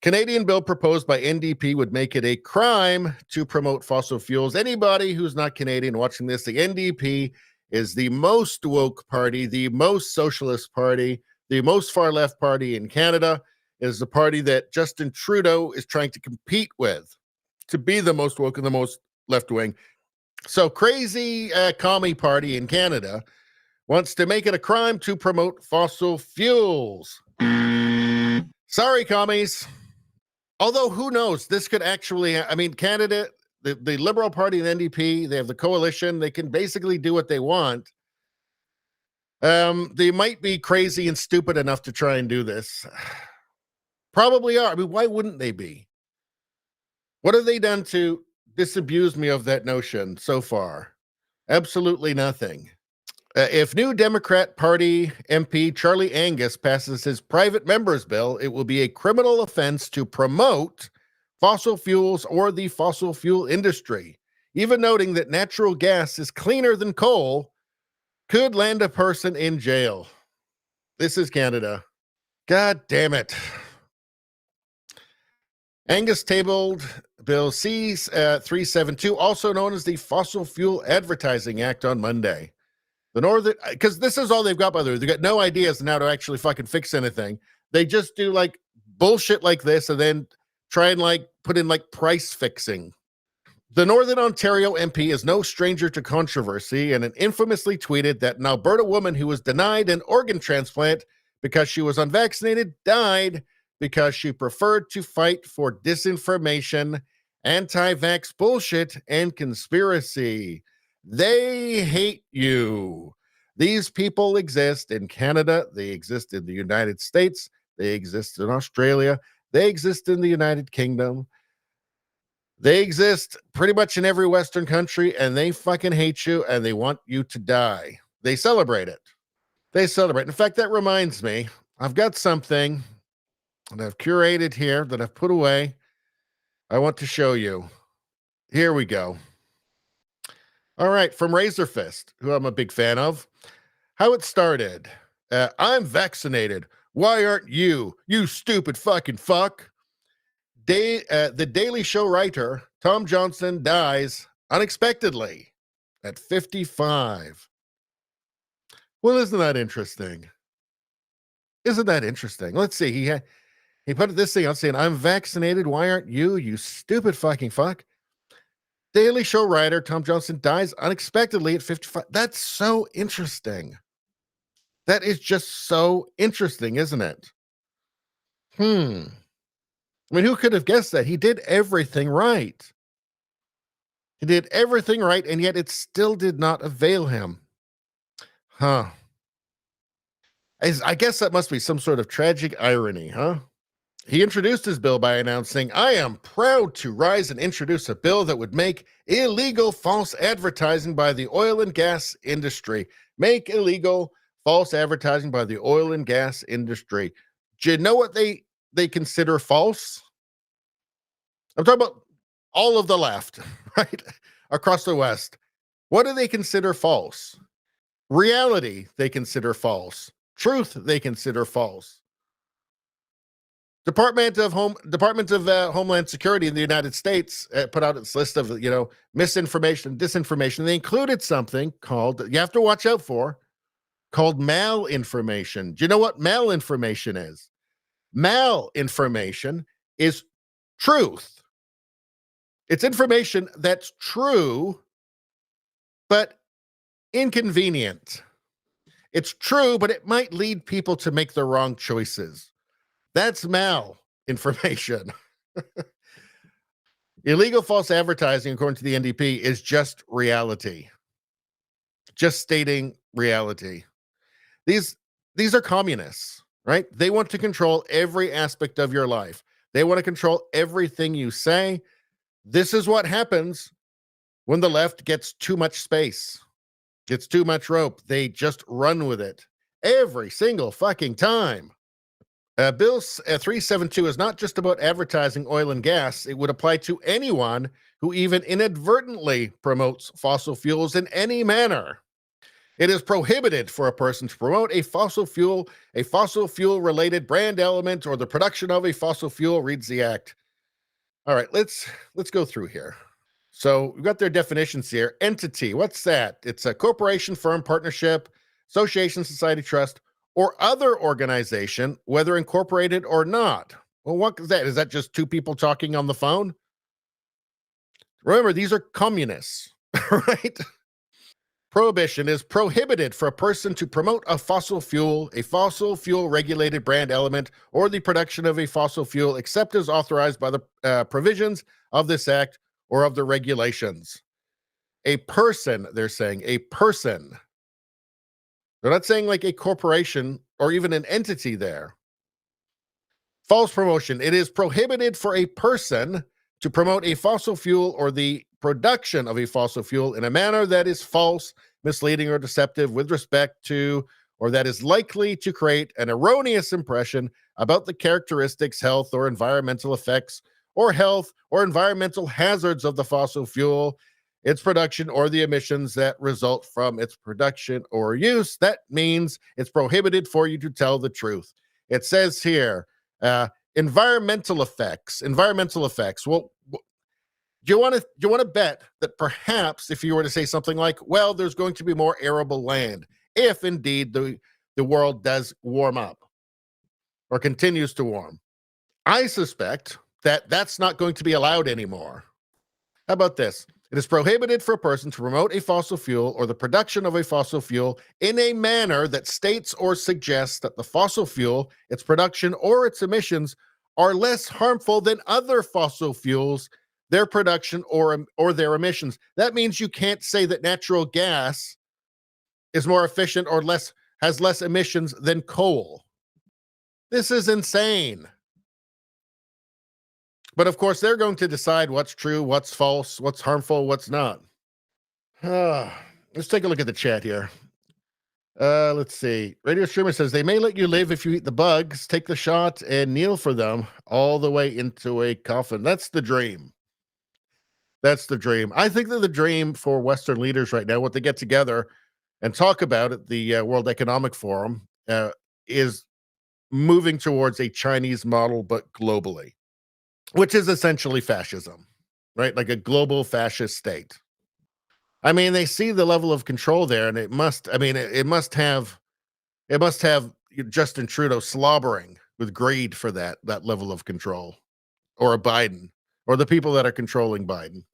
Canadian bill proposed by NDP would make it a crime to promote fossil fuels. Anybody who's not Canadian watching this, the NDP is the most woke party, the most socialist party, the most far left party in Canada. It is the party that Justin Trudeau is trying to compete with to be the most woke and the most left wing. So crazy commie party in Canada wants to make it a crime to promote fossil fuels. Sorry, commies. Although, who knows? This could actually, I mean, Canada, the Liberal Party and NDP, they have the coalition. They can basically do what they want. They might be crazy and stupid enough to try and do this. Probably are. I mean, why wouldn't they be? What have they done to disabuse me of that notion so far? Absolutely nothing. If new Democrat Party MP Charlie Angus passes his private members bill, it will be a criminal offense to promote fossil fuels or the fossil fuel industry. Even noting that natural gas is cleaner than coal could land a person in jail. This is Canada. God damn it. Angus tabled Bill C-372, also known as the Fossil Fuel Advertising Act, on Monday. The Northern, because this is all they've got, by the way. They've got no ideas on how to actually fucking fix anything. They just do like bullshit like this and then try and like put in like price fixing. The Northern Ontario MP is no stranger to controversy and infamously tweeted that an Alberta woman who was denied an organ transplant because she was unvaccinated died because she preferred to fight for disinformation, anti-vax bullshit, and conspiracy. They hate you. These people exist in Canada. They exist in the United States. They exist in Australia. They exist in the United Kingdom. They exist pretty much in every Western country, and they fucking hate you, and they want you to die. They celebrate it. They celebrate. In fact, that reminds me, I've got something that I've curated here that I've put away. I want to show you. Here we go. All right, from Razor Fist, who I'm a big fan of. How it started. I'm vaccinated. Why aren't you? You stupid fucking fuck. The Daily Show writer, Tom Johnson, dies unexpectedly at 55. Well, isn't that interesting? Isn't that interesting? Let's see. He put this thing out saying, I'm vaccinated. Why aren't you? You stupid fucking fuck. Daily Show writer Tom Johnson dies unexpectedly at 55. That's so interesting. That is just so interesting, isn't it? I mean, who could have guessed that? He did everything right. He did everything right, and yet it still did not avail him. I guess that must be some sort of tragic irony, huh? He introduced his bill by announcing, I am proud to rise and introduce a bill that would make illegal false advertising by the oil and gas industry. Make illegal false advertising by the oil and gas industry. Do you know what they consider false? I'm talking about all of the left, right? Across the West. What do they consider false? Reality, they consider false. Truth, they consider false. Department of Homeland Security in the United States put out its list of, misinformation, disinformation. They included something called, you have to watch out for, called malinformation. Do you know what malinformation is? Malinformation is truth. It's information that's true, but inconvenient. It's true, but it might lead people to make the wrong choices. That's malinformation. Illegal false advertising, according to the NDP, is just reality. Just stating reality. These are communists, right? They want to control every aspect of your life. They want to control everything you say. This is what happens when the left gets too much space, gets too much rope. They just run with it every single fucking time. Bill 372 is not just about advertising oil and gas. It would apply to anyone who even inadvertently promotes fossil fuels in any manner. It is prohibited for a person to promote a fossil fuel related brand element, or the production of a fossil fuel, reads the act. All right, let's go through here. So we've got their definitions here. Entity, what's that? It's a corporation, firm, partnership, association, society, trust, or other organization, whether incorporated or not. Well, what is that? Is that just two people talking on the phone? Remember, these are communists, right? Prohibition is prohibited for a person to promote a fossil fuel regulated brand element, or the production of a fossil fuel, except as authorized by the provisions of this act or of the regulations. A person, they're saying, a person. They're not saying like a corporation or even an entity there. False promotion. It is prohibited for a person to promote a fossil fuel or the production of a fossil fuel in a manner that is false, misleading, or deceptive with respect to, or that is likely to create an erroneous impression about the characteristics, health, or environmental effects, or health or environmental hazards of the fossil fuel, its production, or the emissions that result from its production or use. That means it's prohibited for you to tell the truth. It says here, environmental effects. Well, do you want to bet that perhaps if you were to say something like, well, there's going to be more arable land if indeed the world does warm up or continues to warm? I suspect that that's not going to be allowed anymore. How about this? It is prohibited for a person to promote a fossil fuel or the production of a fossil fuel in a manner that states or suggests that the fossil fuel, its production, or its emissions are less harmful than other fossil fuels, their production, or their emissions. That means you can't say that natural gas is more efficient or has less emissions than coal. This is insane. But of course, they're going to decide what's true, what's false, what's harmful, what's not. Let's take a look at the chat here. Let's see. Radio Streamer says they may let you live if you eat the bugs, take the shot, and kneel for them all the way into a coffin. That's the dream. That's the dream. I think that the dream for Western leaders right now, what they get together and talk about at the World Economic Forum, is moving towards a Chinese model, but globally, which is essentially fascism, right? Like a global fascist state. I mean, they see the level of control there, and it must have Justin Trudeau slobbering with greed for that level of control, or a Biden, or the people that are controlling Biden.